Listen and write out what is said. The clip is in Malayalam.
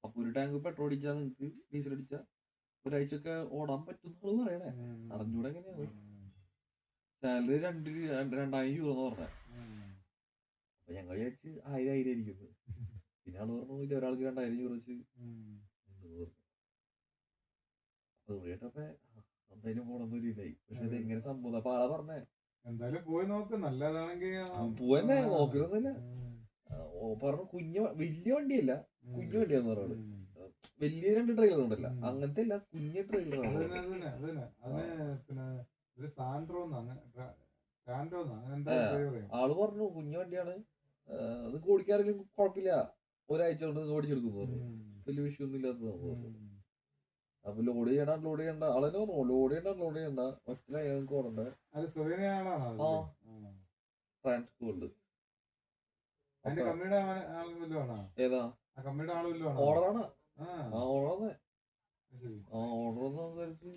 അപ്പൊ ഒരു ടാങ്ക് പെട്രോൾ അടിച്ചാൽ നിങ്ങൾക്ക് ഡീസൽ അടിച്ചാൽ ഒരാഴ്ചയൊക്കെ ഓടാൻ പറ്റും പറയണേ. അറിഞ്ഞൂടെ എങ്ങനെയാണ്. സാലറി 2000 രൂപ എന്ന് പറഞ്ഞേ. അപ്പൊ ഞങ്ങൾ വിചാരിച്ച് 1000 ഇരിക്കുന്നത്. പിന്നെ ആള് പറഞ്ഞു ഇല്ല, ഒരാൾക്ക് 2000 രൂപ വെച്ച് അത് കേട്ടപ്പോ എന്തായാലും പോണെന്നൊരു ഇതായി. പക്ഷെ അത് എങ്ങനെ സംഭവം അപ്പൊ ആളെ പറഞ്ഞേ എന്തായാലും പോയി നോക്ക്, നല്ലതാണെങ്കിൽ പോവന്നെ നോക്കണമെന്നില്ല. പറഞ്ഞു വലിയ വണ്ടിയല്ല, കുഞ്ഞു വണ്ടിയാന്ന് പറഞ്ഞത്. വലിയ 2 ട്രെയിലർ ഉണ്ടല്ല, അങ്ങനത്തെ അല്ല, കുഞ്ഞു ട്രെയിലറാണ്. ആള് പറഞ്ഞു കുഞ്ഞു വണ്ടിയാണ്, അത് ഓടിക്കാറില്ല, കുഴപ്പമില്ല, ഒരാഴ്ച കൊണ്ട് ഓടിച്ചെടുക്കുന്നു പറഞ്ഞു. വലിയ വിഷയമൊന്നും ഇല്ലാത്തതാണ്. അപ്പൊ ലോഡ് ചെയ്യണ്ട ആളെന്നെ പറഞ്ഞു, ലോഡ് ചെയ്യണ്ട ഒറ്റ ഞങ്ങൾക്ക് ഓടണ്ടേ. ട്രാൻസ്പോർട്ട് ഏതാ ഓർഡറാണ്. ഓർഡർ ഓർഡർ സംസാരിച്ച്